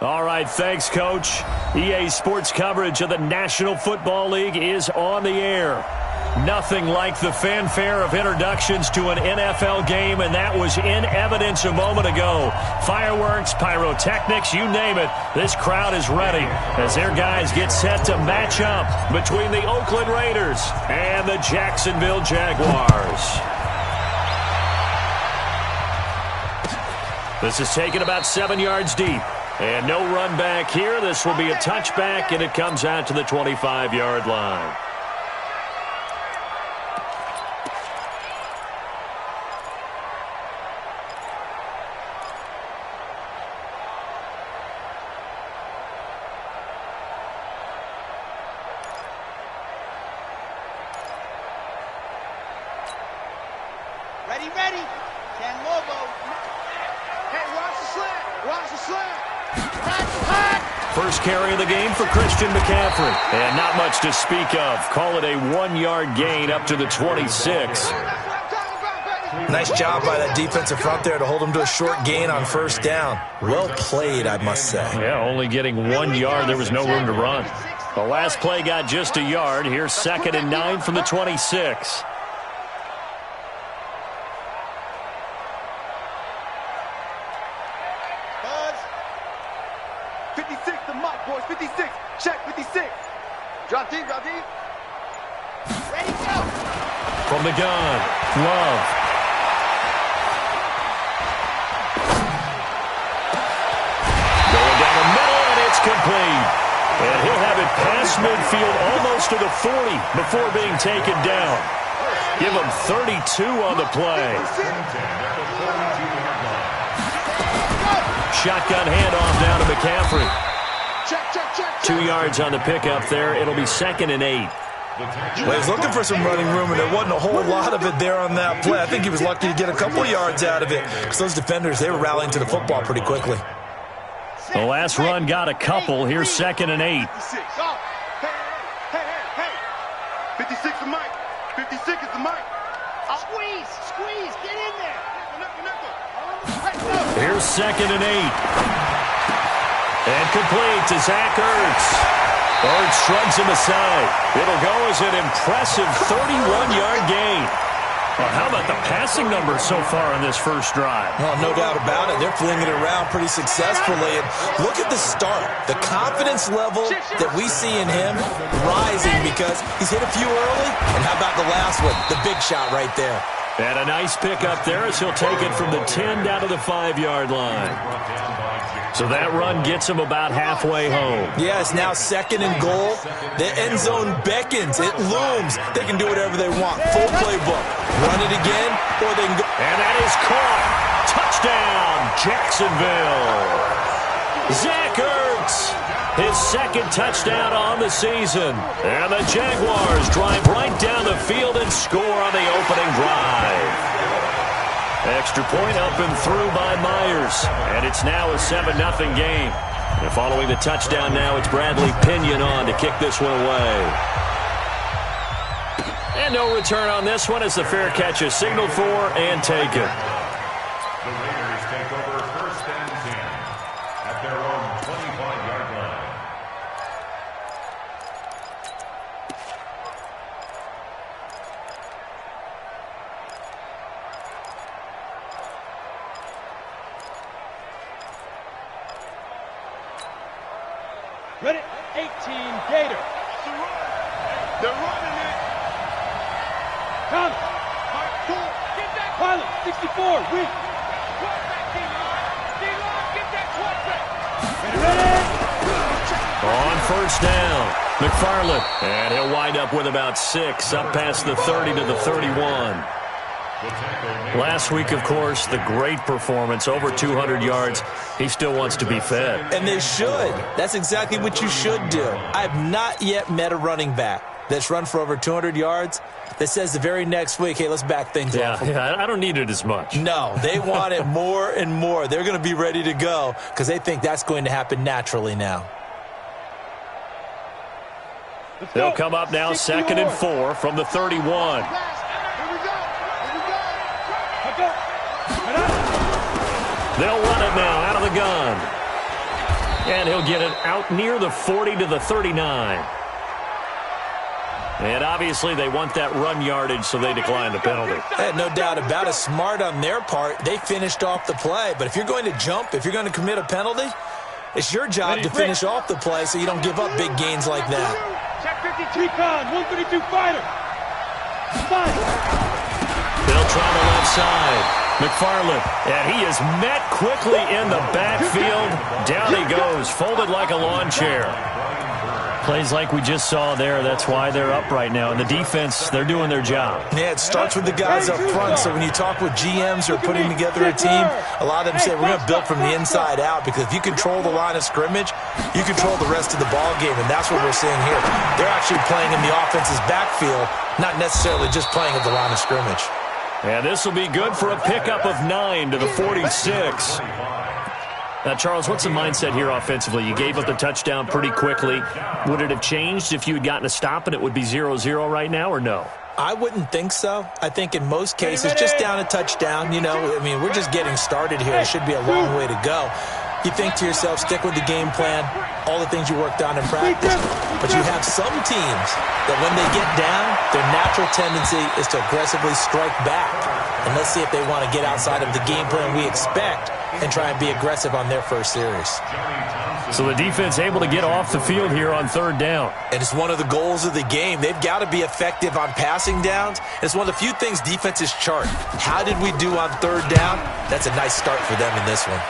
All right, thanks, Coach. EA Sports coverage of the National Football League is on the air. Nothing like the fanfare of introductions to an NFL game, and that was in evidence a moment ago. Fireworks, pyrotechnics, you name it. This crowd is ready as their guys get set to match up between the Oakland Raiders and the Jacksonville Jaguars. This is taken about 7 yards deep. And no run back here. This will be a touchback, and it comes out to the 25-yard line. Ready, ready. Ken Lobo. Hey, watch the slant. Watch the slant. First carry of the game for Christian McCaffrey. And not much to speak of. Call it a 1-yard gain up to the 26. Nice job by that defensive front there to hold him to a short gain on first down. Well played, I must say. Yeah, only getting 1 yard. There was no room to run. The last play got just a yard. Here's 2nd and 9 from the 26. Drop deep, drop deep. Ready, go. From the gun, Love. Going down the middle, and it's complete. And he'll have it past midfield almost to the 40 before being taken down. Give him 32 on the play. Shotgun handoff down to McCaffrey. 2 yards on the pickup there. It'll be 2nd and 8. Well, he was looking for some running room, and there wasn't a whole lot of it there on that play. I think he was lucky to get a couple of yards out of it because those defenders, they were rallying to the football pretty quickly. The last run got a couple. Here's 2nd and 8. Hey. 56 is Mike. 56 is the Mike. Squeeze. Get in there. Here's 2nd and 8. And complete to Zach Ertz. Ertz shrugs him aside. It'll go as an impressive 31-yard gain. Well, how about the passing numbers so far on this first drive? Well, no doubt about it. They're flinging it around pretty successfully. And look at the start. The confidence level that we see in him rising because he's hit a few early. And how about the last one? The big shot right there. And a nice pickup there as he'll take it from the 10 down to the 5-yard line. So that run gets him about halfway home. Yeah, it's now 2nd and goal. The end zone beckons. It looms. They can do whatever they want. Full playbook. Run it again, or they can go. And that is caught. Touchdown, Jacksonville. Zach Ertz, his 2nd touchdown on the season. And the Jaguars drive right down the field and score on the opening drive. Extra point up and through by Myers. And it's now a 7-0 game. And following the touchdown now, it's Bradley Pinion on to kick this one away. And no return on this one as the fair catch is signaled for and taken. The Raiders take over 1st and 10 at their own 25-yard line. Ready, 18, Gator. They're running it. Come. Get that Pilot, 64, weak. quarterback, D-line, get that quarterback. Ready. On first down, McFarland. And he'll wind up with about 6, up past the 30 to the 31. Last week, of course, the great performance, over 200 yards. He still wants to be fed. And they should. That's exactly what you should do. I have not yet met a running back that's run for over 200 yards that says the very next week, hey, let's back things off. Yeah, I don't need it as much. No, they want it more and more. They're going to be ready to go because they think that's going to happen naturally now. They'll come up now 2nd and 4 from the 31. They'll run it now out of the gun. And he'll get it out near the 40 to the 39. And obviously they want that run yardage, so they decline the penalty. No doubt about it. Smart on their part. They finished off the play. But if you're going to jump, if you're going to commit a penalty, it's your job to finish off the play so you don't give up big gains like that. Check 52. Recon, 132 fighter. Fight. They'll try the left side. McFarland, and he is met quickly in the backfield. Down he goes, folded like a lawn chair. Plays like we just saw there. That's why they're up right now. And the defense, they're doing their job. Yeah, it starts with the guys up front. So when you talk with GMs who are putting together a team, a lot of them say we're going to build from the inside out, because if you control the line of scrimmage, you control the rest of the ball game, and that's what we're seeing here. They're actually playing in the offense's backfield, not necessarily just playing at the line of scrimmage. And this will be good for a pickup of 9 to the 46. Now, Charles, what's the mindset here offensively? You gave up the touchdown pretty quickly. Would it have changed if you had gotten a stop and it would be 0-0 right now, or no? I wouldn't think so. I think in most cases, just down a touchdown, we're just getting started here. It should be a long way to go. You think to yourself, stick with the game plan, all the things you worked on in practice. But you have some teams that when they get down, their natural tendency is to aggressively strike back. And let's see if they want to get outside of the game plan we expect and try and be aggressive on their first series. So the defense able to get off the field here on third down. And it's one of the goals of the game. They've got to be effective on passing downs. It's one of the few things defenses chart. How did we do on third down? That's a nice start for them in this one.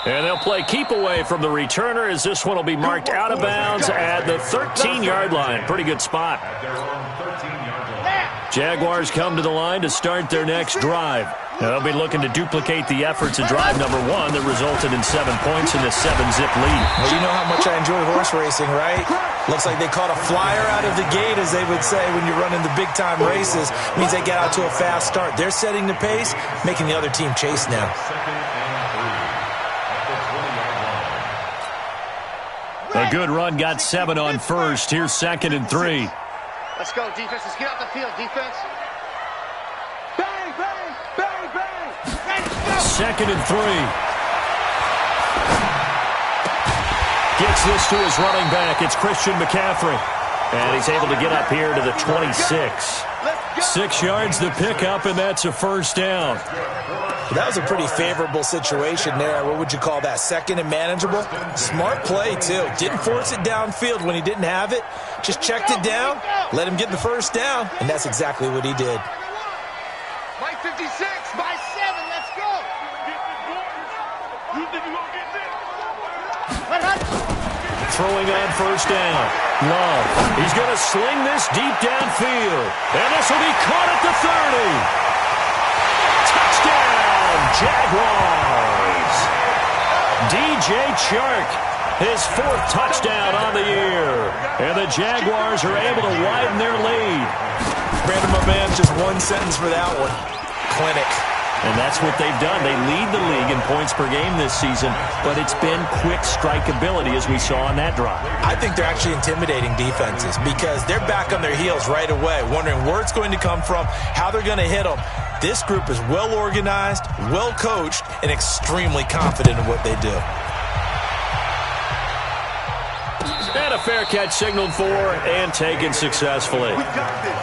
And they'll play keep away from the returner, as this one will be marked out of bounds at the 13-yard line. Pretty good spot. Jaguars come to the line to start their next drive. Now they'll be looking to duplicate the efforts of drive number 1 that resulted in 7 points in this 7-zip lead. Well, you know how much I enjoy horse racing, right? Looks like they caught a flyer out of the gate, as they would say when you're running the big-time races. It means they get out to a fast start. They're setting the pace, making the other team chase now. A good run got 7 on first. Here's 2nd and 3. Let's go, defense. Let's get out the field, defense. Bang, bang, bang, bang. 2nd and 3. Gets this to his running back. It's Christian McCaffrey. And he's able to get up here to the 26. 6 yards to pick up, and that's a first down. That was a pretty favorable situation there. What would you call that? 2nd and manageable? Smart play, too. Didn't force it downfield when he didn't have it. Just checked it down, let him get the first down, and that's exactly what he did. By 56, by 7, let's go. Throwing on first down. Love. He's going to sling this deep downfield. And this will be caught at the 30. Touchdown, Jaguars. DJ Chark, his 4th touchdown on the year. And the Jaguars are able to widen their lead. Brandon, my man, just one sentence for that one. Clinic. And that's what they've done. They lead the league in points per game this season, but it's been quick strike ability, as we saw on that drive. I think they're actually intimidating defenses because they're back on their heels right away, wondering where it's going to come from, how they're going to hit them. This group is well organized, well coached, and extremely confident in what they do. And a fair catch signaled for and taken successfully. We got this.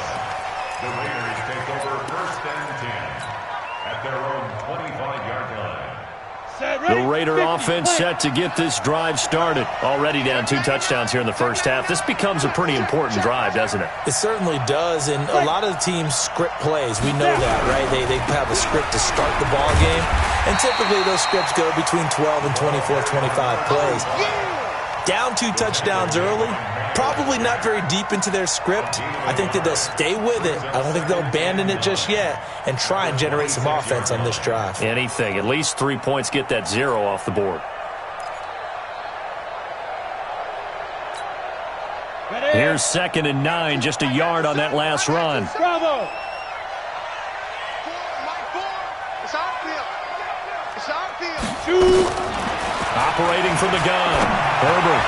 The Raiders take over 1st and 10 at their own 25-yard line. The Raider offense set to get this drive started. Already down 2 touchdowns here in the first half. This becomes a pretty important drive, doesn't it? It certainly does, and a lot of the teams script plays. We know that, right? They have a script to start the ball game, and typically those scripts go between 12 and 24, 25 plays. Down 2 touchdowns early, probably not very deep into their script. I think that they'll stay with it. I don't think they'll abandon it just yet and try and generate some offense on this drive. Anything. At least 3 points, get that 0 off the board. Here's 2nd and 9, just a yard on that last run. Bravo. It's our field. It's our field. Operating from the gun, Herbert.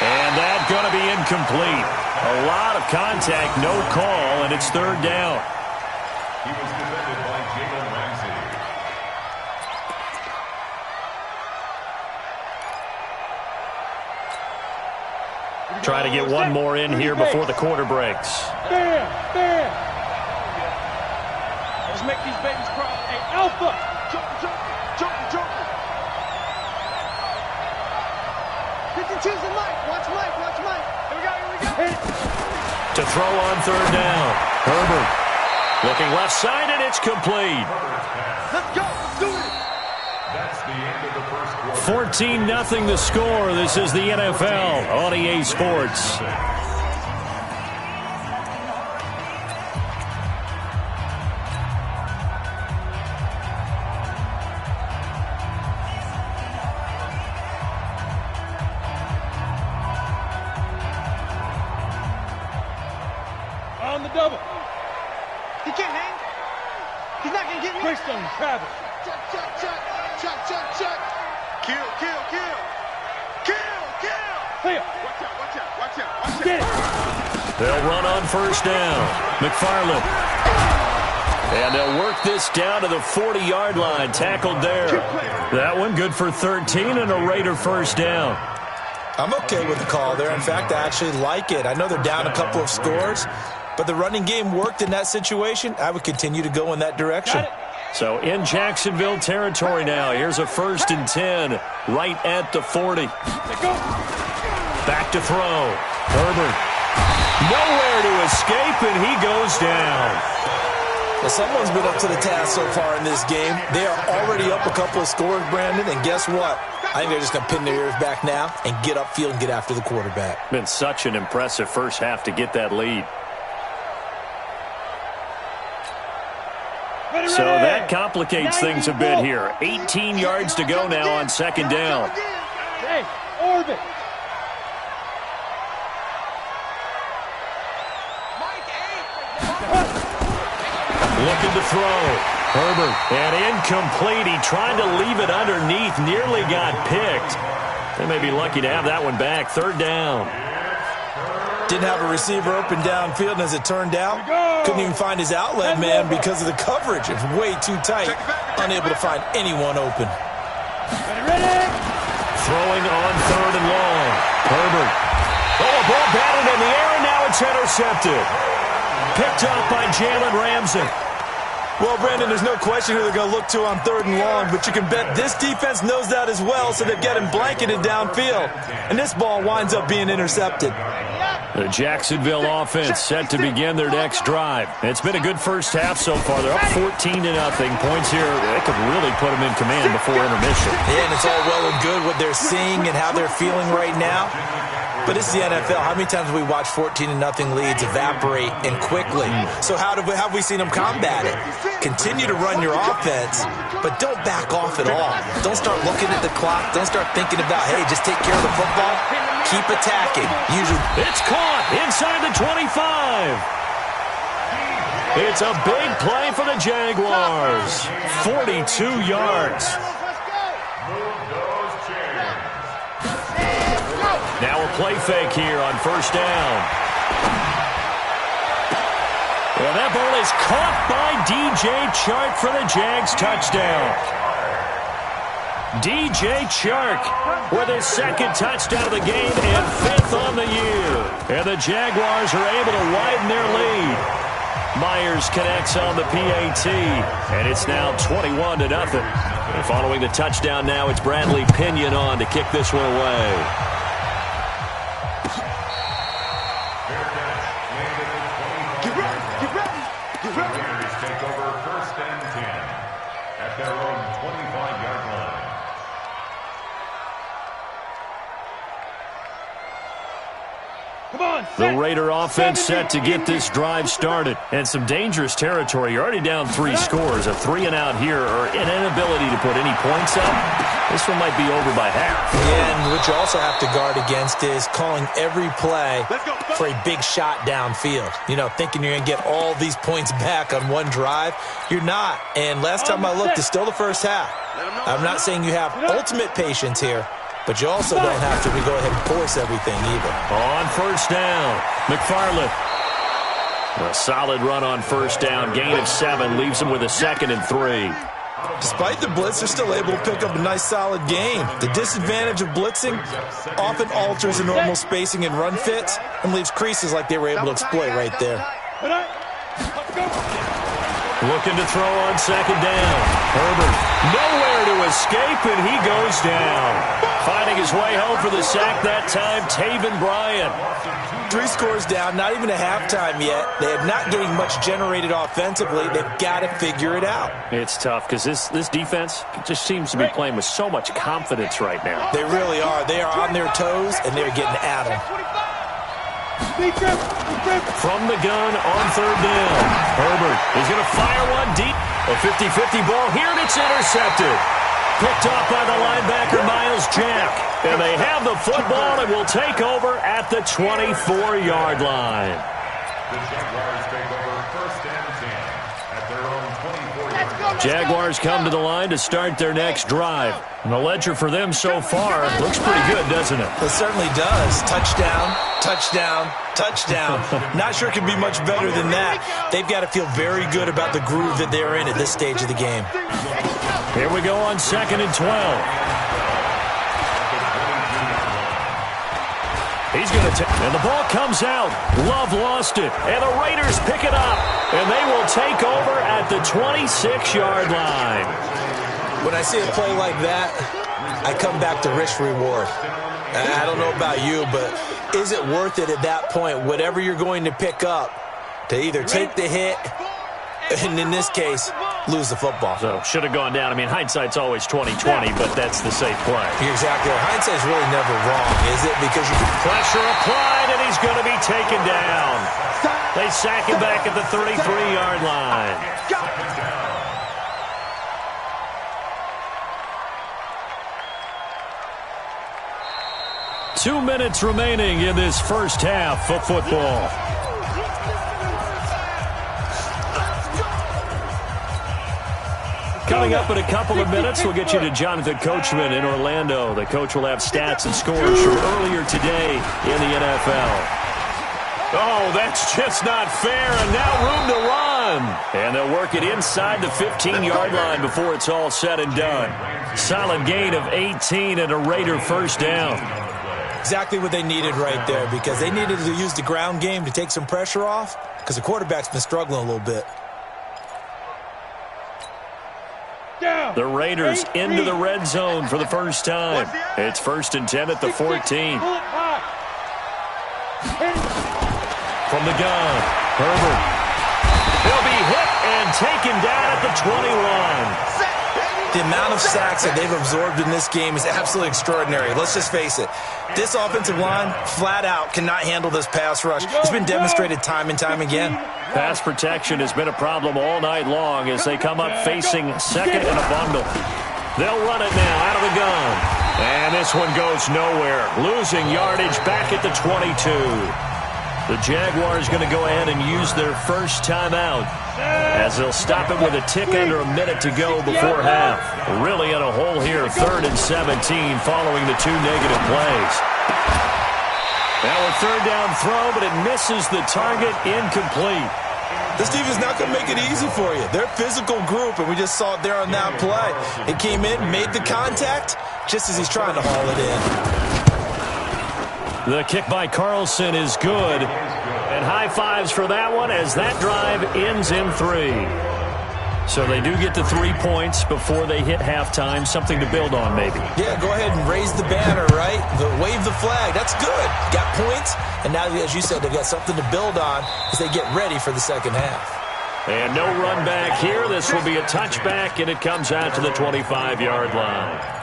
And that's going to be incomplete. A lot of contact, no call, and it's 3rd down. He was defended by Jalen Ramsey. Trying to get one more in here before the quarter breaks. Bam! Bam! Let's make these babies cry. Hey, Alpha! Jump! 52's the Mike. Watch Mike. Here we go. To throw on third down. Herbert looking left side, and it's complete. Let's go. Let's do it. That's the end of the first quarter. 14-0 the score. This is the NFL on EA Sports. On the double. He can't hang. He's not going to get me. Greystone, Travis. Check. Kill. Clear. Watch out. Get it. They'll run on first down. McFarland. And they'll work this down to the 40-yard line. Tackled there. That one good for 13 and a Raider first down. I'm okay with the call there. In fact, I actually like it. I know they're down a couple of scores, but the running game worked in that situation. I would continue to go in that direction. So in Jacksonville territory now. Here's a 1st and 10 right at the 40. Back to throw. Herbert. Nowhere to escape, and he goes down. Well, someone's been up to the task so far in this game. They are already up a couple of scores, Brandon, and guess what? I think they're just going to pin their ears back now and get upfield and get after the quarterback. Been such an impressive first half to get that lead. So that complicates things a bit here. 18 yards to go now on second down. Hey, orbit. Looking to throw. Herbert. And incomplete. He tried to leave it underneath. Nearly got picked. They may be lucky to have that one back. Third down. Didn't have a receiver open downfield, and as it turned out, couldn't even find his outlet man because of the coverage. It's way too tight. Unable to find anyone open. Ready? Throwing on third and long. Herbert. Oh, a ball batted in the air, and now it's intercepted. Picked up by Jalen Ramsey. Well, Brandon, there's no question who they're going to look to on third and long, but you can bet this defense knows that as well, so they've got him blanketed downfield. And this ball winds up being intercepted. The Jacksonville offense set to begin their next drive. It's been a good first half so far. They're up 14-0. Points here, they could really put them in command before intermission. Yeah, and it's all well and good what they're seeing and how they're feeling right now. But this is the NFL. How many times have we watched 14-0 leads evaporate and quickly? So how have we seen them combat it? Continue to run your offense, but don't back off at all. Don't start looking at the clock. Don't start thinking about, hey, just take care of the football. Keep attacking. Usually, it's caught inside the 25. It's a big play for the Jaguars. 42 yards. Now a play fake here on first down. Well, that ball is caught by DJ Chark for the Jags touchdown. DJ Chark with his second touchdown of the game and 5th on the year. And the Jaguars are able to widen their lead. Myers connects on the PAT, and it's now 21-0. And following the touchdown now, it's Bradley Pinion on to kick this one away. The Raider offense set to get this drive started. And some dangerous territory. You're already down 3 scores. A 3-and-out here or an inability to put any points up. This one might be over by half. Yeah, and what you also have to guard against is calling every play for a big shot downfield. You know, thinking you're going to get all these points back on one drive. You're not. And last time I looked, it's still the first half. I'm not saying you have ultimate patience here, but you also don't have to go ahead and force everything either. On first down, McFarland. A solid run on first down. Gain of 7 leaves him with a 2nd and 3. Despite the blitz, they're still able to pick up a nice, solid game. The disadvantage of blitzing often alters the normal spacing and run fits and leaves creases like they were able to exploit right there. Looking to throw on second down. Herbert nowhere to escape, and he goes down. Finding his way home for the sack that time, Taven Bryan. 3 scores down, not even a halftime yet. They are not getting much generated offensively. They've got to figure it out. It's tough because this defense just seems to be playing with so much confidence right now. They really are. They are on their toes, and they're getting at them. From the gun on third down. Herbert is going to fire one deep. A 50-50 ball here, and it's intercepted. Picked off by the linebacker, Miles Jack. And they have the football and will take over at the 24-yard line. The Jaguars take over first and 10 at their own 24-yard line. Jaguars come to the line to start their next drive. And the ledger for them so far looks pretty good, doesn't it? It certainly does. Touchdown, touchdown, touchdown. Not sure it can be much better than that. They've got to feel very good about the groove that they're in at this stage of the game. Here we go on 2nd and 12. He's going to take, and the ball comes out. Love lost it, and the Raiders pick it up, and they will take over at the 26-yard line. When I see a play like that, I come back to risk-reward. I don't know about you, but is it worth it at that point, whatever you're going to pick up, to either take the hit, and in this case, lose the football? So, should have gone down. I mean, hindsight's always 20/20, but that's the safe play. You're exactly right. Hindsight's really never wrong, is it? Because you can... Pressure applied, and he's going to be taken down. They sack him back at the 33-yard line. 2 minutes remaining in this first half of football. Coming up in a couple of minutes, we'll get you to Jonathan Coachman in Orlando. The coach will have stats and scores from earlier today in the NFL. Oh, that's just not fair, and now room to run. And they'll work it inside the 15-yard line before it's all said and done. Solid gain of 18 and a Raider first down. Exactly what they needed right there, because they needed to use the ground game to take some pressure off, because the quarterback's been struggling a little bit. The Raiders into the red zone for the first time. It's 1st and 10 at the 14. From the gun, Herbert. He'll be hit and taken down at the 21. The amount of sacks that they've absorbed in this game is absolutely extraordinary. Let's just face it. This offensive line, flat out, cannot handle this pass rush. It's been demonstrated time and time again. Pass protection has been a problem all night long as they come up facing second and a bundle. They'll run it now out of the gun. And this one goes nowhere. Losing yardage back at the 22. The Jaguars going to go ahead and use their first timeout as they'll stop it with a tick under a minute to go before half. Really in a hole here, 3rd and 17 following the 2 negative plays. Now a 3rd down throw, but it misses the target, incomplete. This defense is not going to make it easy for you. They're a physical group, and we just saw it there on that play. It came in, made the contact, just as he's trying to haul it in. The kick by Carlson is good. And high fives for that one as that drive ends in 3. So they do get to 3 points before they hit halftime. Something to build on, maybe. Yeah, go ahead and raise the banner, right? Wave the flag. That's good. Got points. And now, as you said, they've got something to build on as they get ready for the second half. And no run back here. This will be a touchback, and it comes out to the 25-yard line.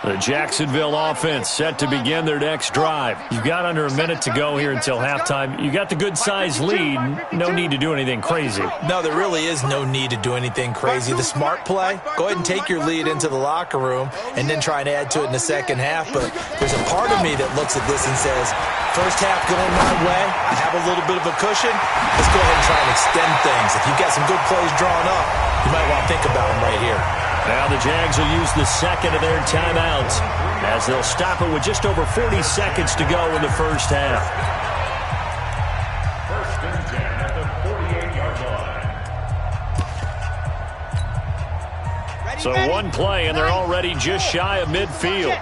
The Jacksonville offense set to begin their next drive. You've got under a minute to go here until halftime. You got the good-sized lead. No need to do anything crazy. No, there really is no need to do anything crazy. The smart play, go ahead and take your lead into the locker room and then try and add to it in the second half. But there's a part of me that looks at this and says, first half going my way, I have a little bit of a cushion. Let's go ahead and try and extend things. If you've got some good plays drawn up, you might want to think about them right here. Now the Jags will use the second of their timeouts as they'll stop it with just over 40 seconds to go in the first half. 1st and 10 at the 48-yard line. So one play, and they're already just shy of midfield.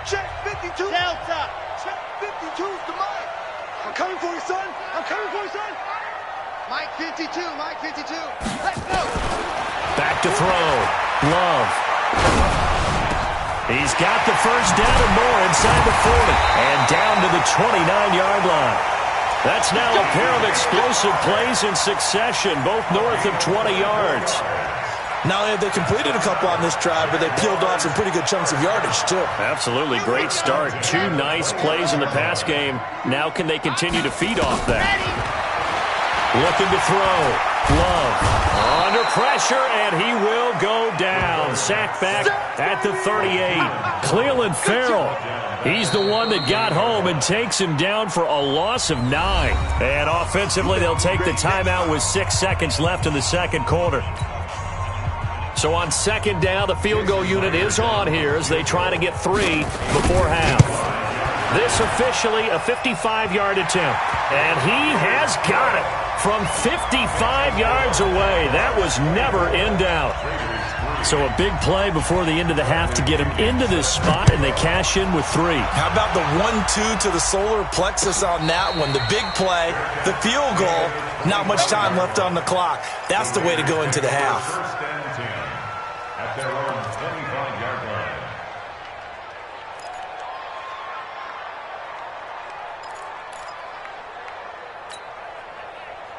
Check 52. Delta. Check 52's the Mike. I'm coming for you, son. I'm coming for you, son. Mike 52. Mike 52. Let's go. Back to throw. Love. He's got the first down and more inside the 40. And down to the 29-yard line. That's now a pair of explosive plays in succession, both north of 20 yards. Not only have they completed a couple on this drive, but they peeled off some pretty good chunks of yardage, too. Absolutely. Great start. Two nice plays in the pass game. Now can they continue to feed off that? Looking to throw. Love. Under pressure, and he will go down. Sacked back at the 38. Cleveland Farrell. He's the one that got home and takes him down for a loss of 9. And offensively, they'll take the timeout with 6 seconds left in the second quarter. So on second down, the field goal unit is on here as they try to get 3 before half. This officially a 55-yard attempt. And he has got it from 55 yards away. That was never in doubt. So a big play before the end of the half to get him into this spot, and they cash in with 3. How about the 1-2 to the solar plexus on that one? The big play, the field goal, not much time left on the clock. That's the way to go into the half. First and 10 at their own 25-yard line.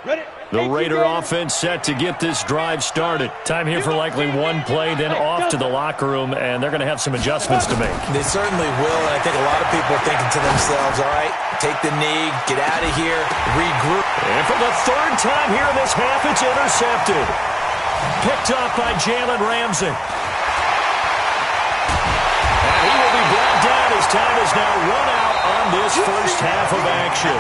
Ready? The Raider offense set to get this drive started. Time here for likely one play, then off to the locker room, and they're going to have some adjustments to make. They certainly will, and I think a lot of people are thinking to themselves, all right, take the knee, get out of here, regroup. And for the third time here in this half, it's intercepted. Picked off by Jalen Ramsey. And he will be brought down. His time is now run out on this first half of action.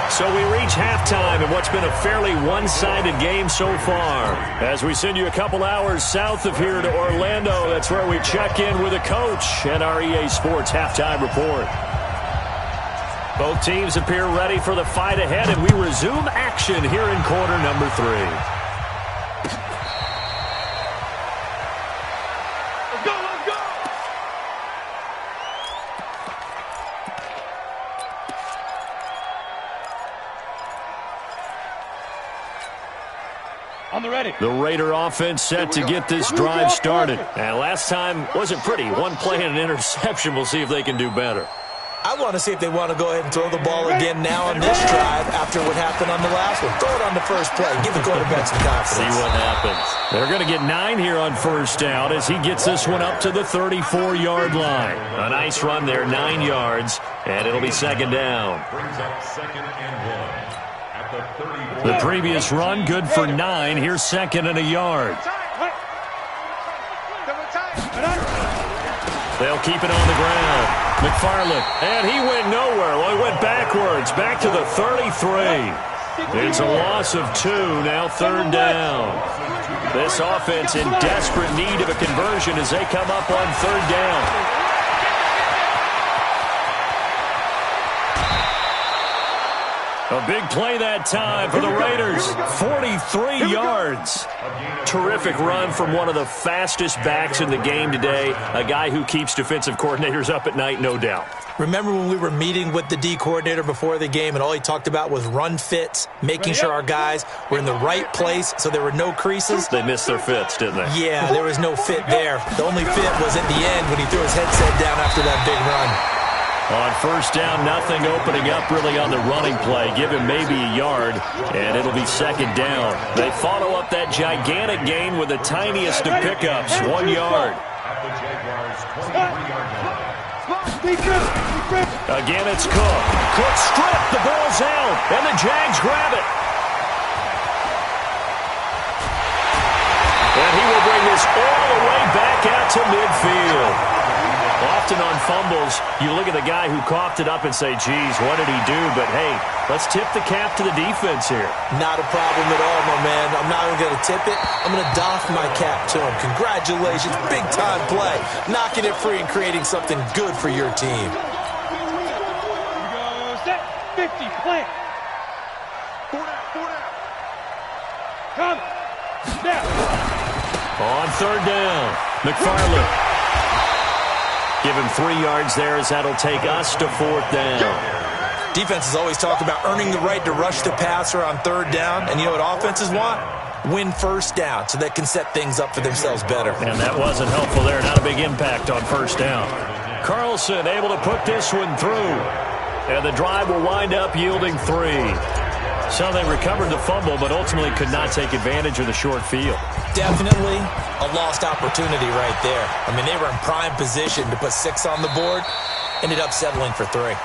So we reach halftime in what's been a fairly one-sided game so far. As we send you a couple hours south of here to Orlando, that's where we check in with a coach and our EA Sports halftime report. Both teams appear ready for the fight ahead, and we resume action here in quarter number 3. Let's go, let's go! On the ready. The Raider offense set to get this drive started. And last time wasn't pretty. One play and an interception. We'll see if they can do better. I want to see if they want to go ahead and throw the ball again now on this drive after what happened on the last one. Throw it on the first play. Give the quarterback some confidence. See what happens. They're going to get 9 here on first down as he gets this one up to the 34-yard line. A nice run there, 9 yards, and it'll be second down. Brings up second and 1 at the 34. The previous run, good for 9. Here's second and a yard. They'll keep it on the ground. McFarland, and he went nowhere. Well, he went backwards, back to the 33. It's a loss of 2, now third down. This offense in desperate need of a conversion as they come up on third down. A big play that time for the Raiders. 43 yards. Terrific run from one of the fastest backs in the game today. A guy who keeps defensive coordinators up at night, no doubt. Remember when we were meeting with the D coordinator before the game and all he talked about was run fits, making sure our guys were in the right place so there were no creases? They missed their fits, didn't they? Yeah, there was no fit there. The only fit was at the end when he threw his headset down after that big run. On first down, nothing opening up really on the running play. Give him maybe a yard, and it'll be second down. They follow up that gigantic gain with the tiniest of pickups, 1 yard. At the Jaguars' 23-yard line. Again, it's Cook. Cook stripped, the ball's out, and the Jags grab it. And he will bring this all the way back out to midfield. Often on fumbles, you look at the guy who coughed it up and say, geez, what did he do? But, hey, let's tip the cap to the defense here. Not a problem at all, my man. I'm not even going to tip it. I'm going to doff my cap to him. Congratulations. Big-time play. Knocking it free and creating something good for your team. Here goes that 50, plant. 4 down. Come. Snap. On third down, McFarland. Give him 3 yards there as that'll take us to fourth down. Defenses always talk about earning the right to rush the passer on third down. And you know what offenses want? Win first down so they can set things up for themselves better. And that wasn't helpful there. Not a big impact on first down. Carlson able to put this one through. And the drive will wind up yielding 3. So they recovered the fumble, but ultimately could not take advantage of the short field. Definitely a lost opportunity right there. I mean, they were in prime position to put 6 on the board. Ended up settling for 3.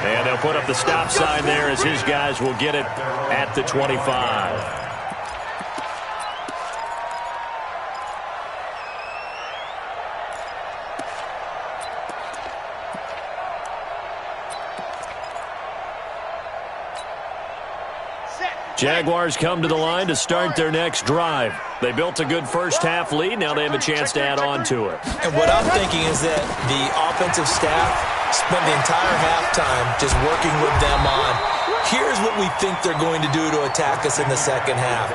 And they'll put up the stop sign there as his guys will get it at the 25. Jaguars come to the line to start their next drive. They built a good first-half lead. Now they have a chance to add on to it. And what I'm thinking is that the offensive staff spent the entire halftime just working with them on, here's what we think they're going to do to attack us in the second half.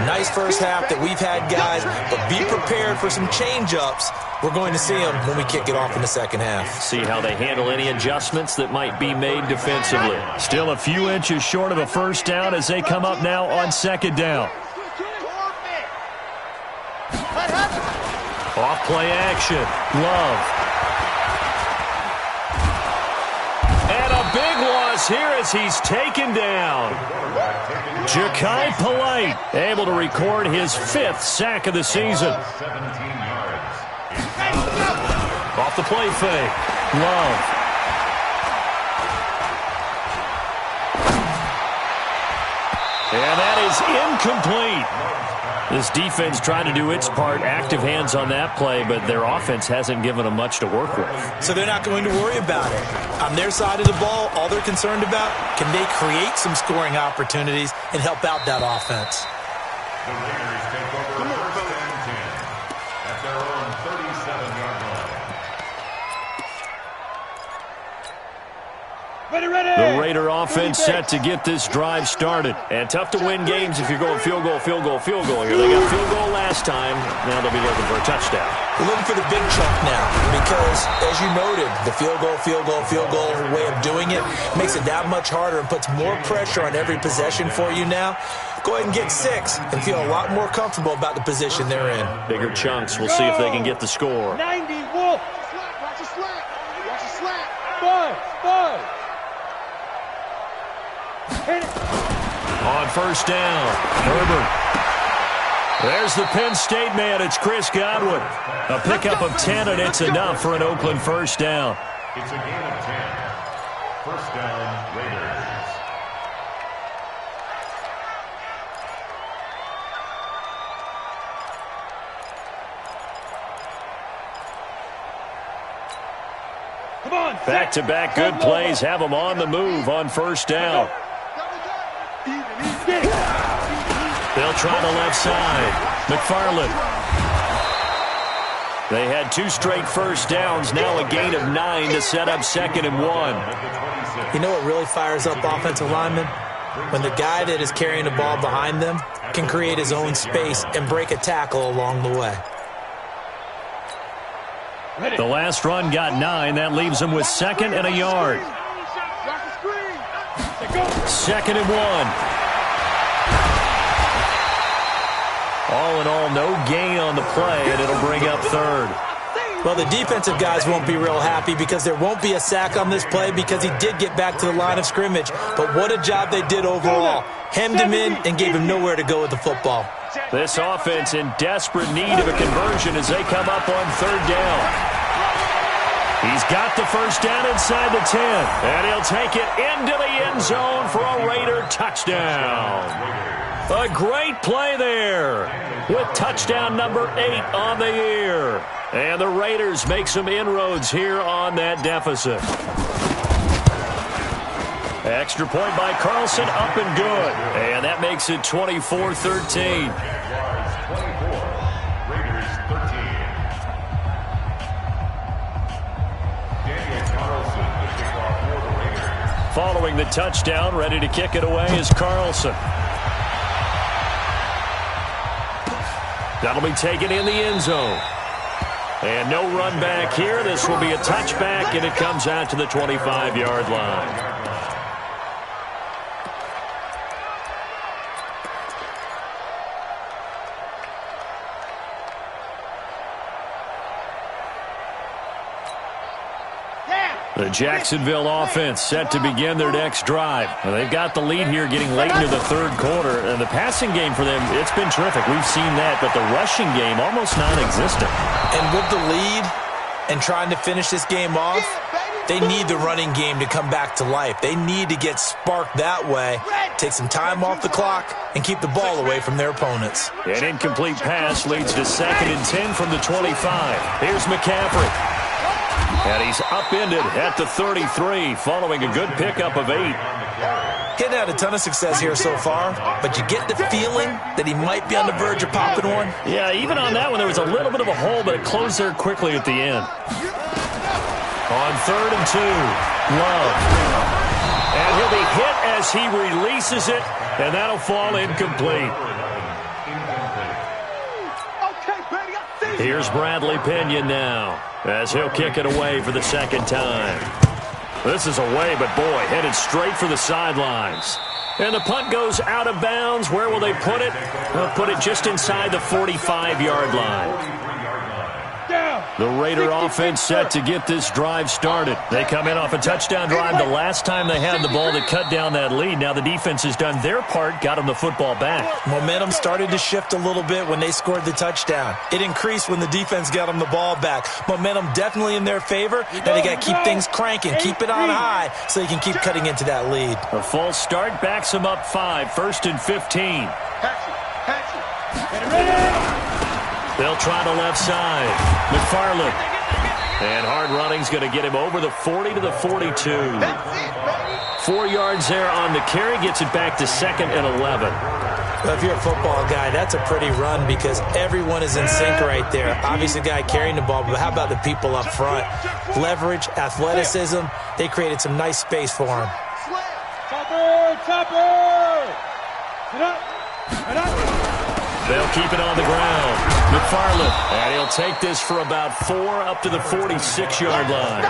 Nice first half that we've had, guys, but be prepared for some change-ups. We're going to see them when we kick it off in the second half. See how they handle any adjustments that might be made defensively. Still a few inches short of a first down as they come up now on second down. Off play action. Love. And a big loss here as he's taken down. Ja'Kai Polite able to record his 5th sack of the season. Off the play fake. Love. And that is incomplete. This defense trying to do its part. Active hands on that play, but their offense hasn't given them much to work with. So they're not going to worry about it. On their side of the ball, all they're concerned about, can they create some scoring opportunities and help out that offense? The Raiders take over first and 10 at their own 37-yard line. The Raider offense set to get this drive started. And tough to win games if you're going field goal, field goal, field goal here. They got field goal last time. Now they'll be looking for a touchdown. We're looking for the big chunk now because, as you noted, the field goal way of doing it makes it that much harder and puts more pressure on every possession for you now. Go ahead and get 6 and feel a lot more comfortable about the position they're in. Bigger chunks. We'll see if they can get the score. 90, Wolf. Watch a slant. Watch a slant. 5. On first down, Herbert. There's the Penn State man. It's Chris Godwin. A pickup of 10, and it's enough for an Oakland first down. It's a gain of 10. First down, Raiders. Come on. Back-to-back good plays have them on the move on first down. They'll try the left side. McFarland. They had 2 straight first downs. Now a gain of 9 to set up 2nd and 1. You know what really fires up offensive linemen? When the guy that is carrying the ball behind them can create his own space and break a tackle along the way. The last run got 9. That leaves them with 2nd and a yard. 2nd and 1. All in all, no gain on the play, and it'll bring up 3rd. Well, the defensive guys won't be real happy because there won't be a sack on this play because he did get back to the line of scrimmage. But what a job they did overall. Hemmed him in and gave him nowhere to go with the football. This offense in desperate need of a conversion as they come up on 3rd down. He's got the first down inside the 10, and he'll take it into the end zone for a Raider touchdown. A great play there with touchdown number 8 on the year. And the Raiders make some inroads here on that deficit. Extra point by Carlson, up and good. And that makes it 24-13. Following the touchdown, ready to kick it away is Carlson. That'll be taken in the end zone. And no run back here. This will be a touchback, and it comes out to the 25-yard line. The Jacksonville offense set to begin their next drive. Well, they've got the lead here getting late into the third quarter. And the passing game for them, it's been terrific. We've seen that, but the rushing game almost non-existent. And with the lead and trying to finish this game off, they need the running game to come back to life. They need to get sparked that way, take some time off the clock, and keep the ball away from their opponents. An incomplete pass leads to 2nd and 10 from the 25. Here's McCaffrey. And he's upended at the 33 following a good pickup of 8. Getting had a ton of success here so far, but you get the feeling that he might be on the verge of popping one. Yeah, even on that one, there was a little bit of a hole, but it closed there quickly at the end. On 3rd and 2, Love. And he'll be hit as he releases it, and that'll fall incomplete. Here's Bradley Pinion now, as he'll kick it away for the second time. This is away, but boy, headed straight for the sidelines. And the punt goes out of bounds. Where will they put it? They'll put it just inside the 45-yard line. The Raider offense set to get this drive started. They come in off a touchdown drive the last time they had the ball that cut down that lead. Now the defense has done their part, got them the football back. Momentum started to shift a little bit when they scored the touchdown. It increased when the defense got them the ball back. Momentum definitely in their favor. Now they got to keep things cranking, keep it on high so they can keep cutting into that lead. A false start backs them up 5, 1st and 15. They'll try the left side. McFarland. And hard running's going to get him over the 40 to the 42. 4 yards there on the carry. Gets it back to 2nd and 11. Well, if you're a football guy, that's a pretty run because everyone is in sync right there. Obviously, the guy carrying the ball, but how about the people up front? Leverage, athleticism. They created some nice space for him. Topper! Get up! Get up! They'll keep it on the ground. McFarland. And he'll take this for about 4 up to the 46-yard line.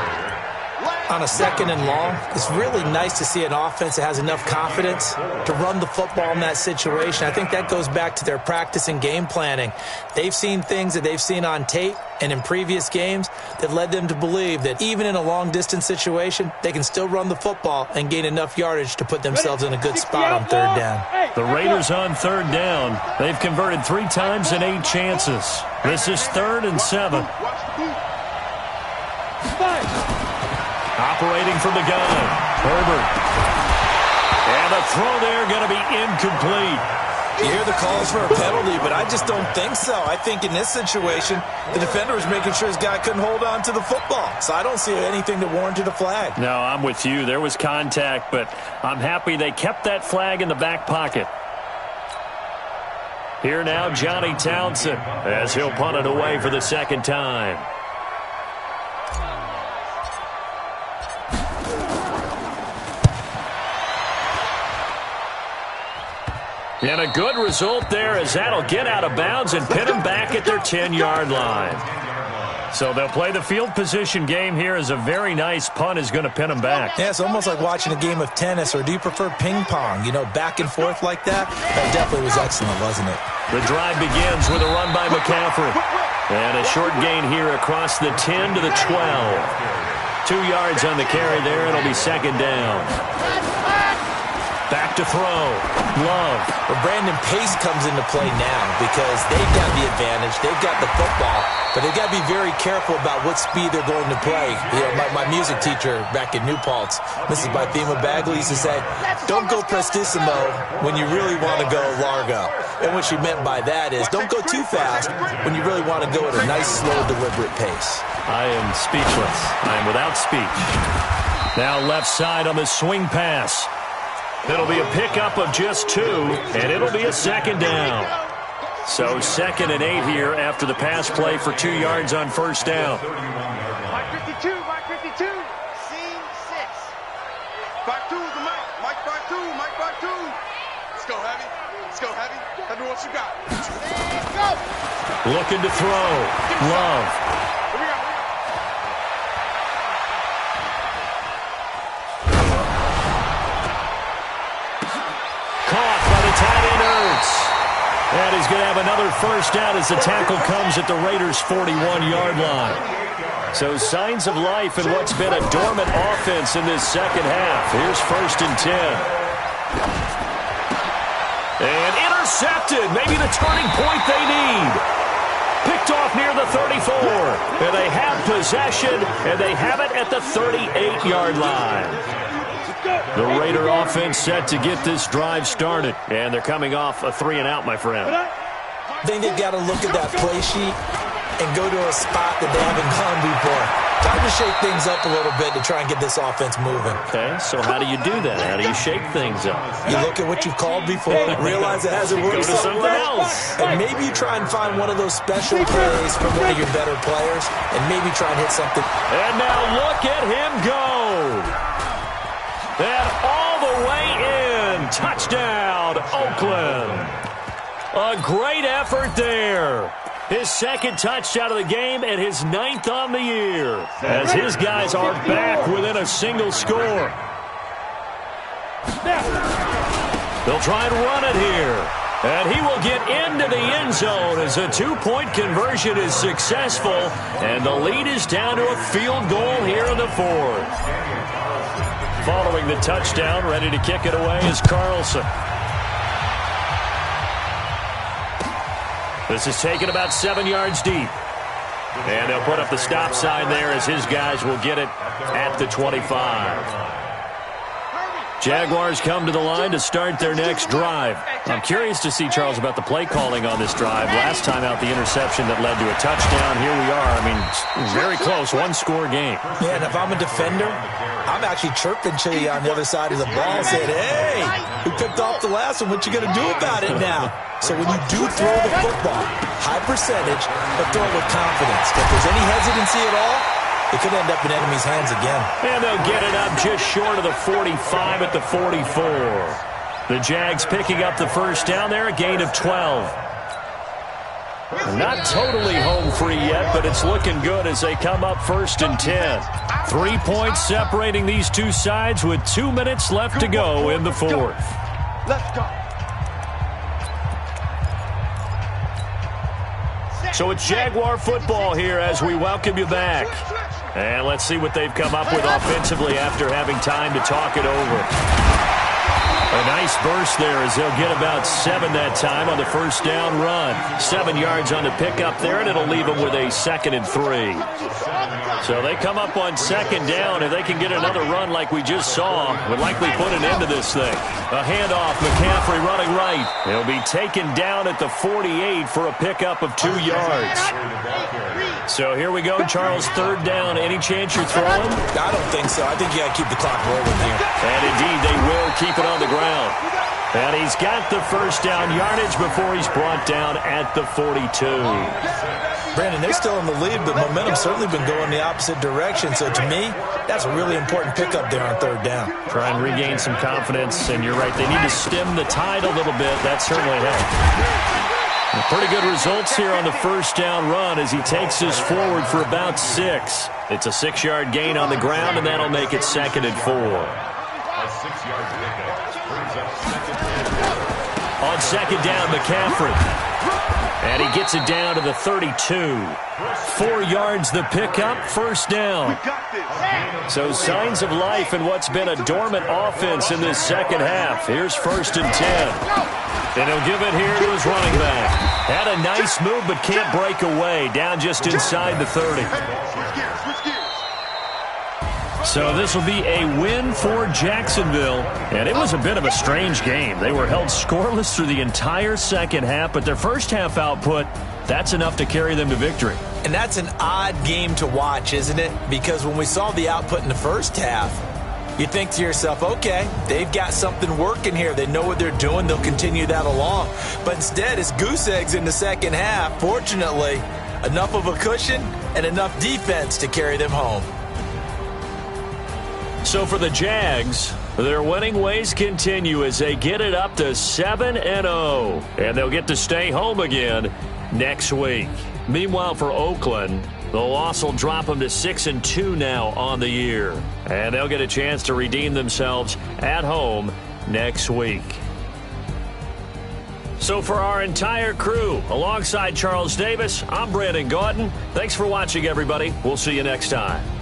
On a 2nd and long, it's really nice to see an offense that has enough confidence to run the football in that situation. I think that goes back to their practice and game planning. They've seen things that they've seen on tape and in previous games that led them to believe that even in a long-distance situation, they can still run the football and gain enough yardage to put themselves in a good spot on 3rd down. The Raiders on 3rd down. They've converted 3 times in 8 chances. This is 3rd and 7. Operating from the gun, Herbert. And the throw there going to be incomplete. You hear the calls for a penalty, but I just don't think so. I think in this situation, the defender was making sure his guy couldn't hold on to the football. So I don't see anything that warranted a flag. No, I'm with you. There was contact, but I'm happy they kept that flag in the back pocket. Here now, Johnny Townsend, as he'll punt it away for the 2nd time. And a good result there as that'll get out of bounds and pin them back at their 10-yard line. So they'll play the field position game here as a very nice punt is going to pin them back. Yeah, it's almost like watching a game of tennis, or do you prefer ping pong? You know, back and forth like that? That definitely was excellent, wasn't it? The drive begins with a run by McCaffrey. And a short gain here across the 10 to the 12. 2 yards on the carry there. It'll be 2nd down. Back to throw. Love. Well, Brandon Pace comes into play now because they've got the advantage. They've got the football, but they've got to be very careful about what speed they're going to play. You know, my music teacher back in New Paltz, Mrs. Bythema Bagley, used to say, don't go prestissimo when you really want to go largo. And what she meant by that is don't go too fast when you really want to go at a nice, slow, deliberate pace. I am speechless. I am without speech. Now left side on the swing pass. It'll be a pickup of just 2, and it'll be a 2nd down. So 2nd and 8 here after the pass play for 2 yards on 1st down. Mike 52, Mike 52. Scene 6. 52 is the Mike. Mike 52, Mike 52. Let's go, Heavy. Let's go, Heavy. Heavy, what you got? Go! Looking to throw. Love. Here we go. Caught by the tight end, Ertz. And he's going to have another first down as the tackle comes at the Raiders' 41-yard line. So signs of life in what's been a dormant offense in this second half. Here's 1st and 10. And intercepted. Maybe the turning point they need. Picked off near the 34. And they have possession, and they have it at the 38-yard line. The Raider offense set to get this drive started. And they're coming off a 3-and-out, my friend. I think they've got to look at that play sheet and go to a spot that they haven't gone before. Time to shake things up a little bit to try and get this offense moving. Okay, so how do you do that? How do you shake things up? You look at what you've called before, realize it hasn't worked Go to something else. and maybe you try and find one of those special plays from one of your better players, and maybe try and hit something. And now look at him go. And all the way in. Touchdown, Oakland. A great effort there. His second touchdown of the game and his 9th on the year. As his guys are back within a single score. They'll try and run it here. And he will get into the end zone as a 2-point conversion is successful. And the lead is down to a field goal here in the 4th. Following the touchdown, ready to kick it away is Carlson. This is taken about 7 yards deep. And they'll put up the stop sign there as his guys will get it at the 25. Jaguars come to the line to start their next drive. I'm curious to see, Charles, about the play calling on this drive. Last time out, the interception that led to a touchdown. Here we are. I mean, very close, one-score game. Yeah, and if I'm a defender, I'm actually chirping to you on the other side of the ball, saying, hey, we picked off the last one. What you going to do about it now? So when you do throw the football, high percentage, but throw it with confidence. If there's any hesitancy at all, it could end up in enemy's hands again. And they'll get it up just short of the 45 at the 44. The Jags picking up the first down there, a gain of 12. Not totally home free yet, but it's looking good as they come up 1st and 10. 3 points separating these two sides with 2 minutes left to go in the 4th. Let's go. So it's Jaguar football here as we welcome you back. And let's see what they've come up with offensively after having time to talk it over. A nice burst there as they'll get about 7 that time on the first down run. 7 yards on the pickup there, and it'll leave them with a 2nd and 3. So they come up on 2nd down. If they can get another run like we just saw, would likely put an end to this thing. A handoff, McCaffrey running right. He'll be taken down at the 48 for a pickup of 2 yards. So here we go, Charles, 3rd down. Any chance you're throwing? I don't think so. I think you got to keep the clock rolling here. And indeed, they will keep it on the ground. And he's got the first down yardage before he's brought down at the 42. Brandon, they're still in the lead, but momentum's certainly been going the opposite direction. So to me, that's a really important pickup there on 3rd down. Try and regain some confidence, and you're right. They need to stem the tide a little bit. That certainly helps. Pretty good results here on the first down run as he takes us forward for about 6. It's a 6-yard gain on the ground, and that'll make it 2nd and 4. On 2nd down, McCaffrey. And he gets it down to the 32. 4 yards the pickup, first down. So signs of life in what's been a dormant offense in this second half. Here's 1st and 10. And he'll give it here to his running back. Had a nice move but can't break away. Down just inside the 30. So this will be a win for Jacksonville. And it was a bit of a strange game. They were held scoreless through the entire second half, but their first half output, that's enough to carry them to victory. And that's an odd game to watch, isn't it? Because when we saw the output in the first half, you think to yourself, okay, they've got something working here. They know what they're doing. They'll continue that along. But instead, it's goose eggs in the second half. Fortunately, enough of a cushion and enough defense to carry them home. So for the Jags, Their winning ways continue as they get it up to 7-0. And they'll get to stay home again next week. Meanwhile, for Oakland, the loss will drop them to 6-2 now on the year. And they'll get a chance to redeem themselves at home next week. So for our entire crew, alongside Charles Davis, I'm Brandon Gaudin. Thanks for watching, everybody. We'll see you next time.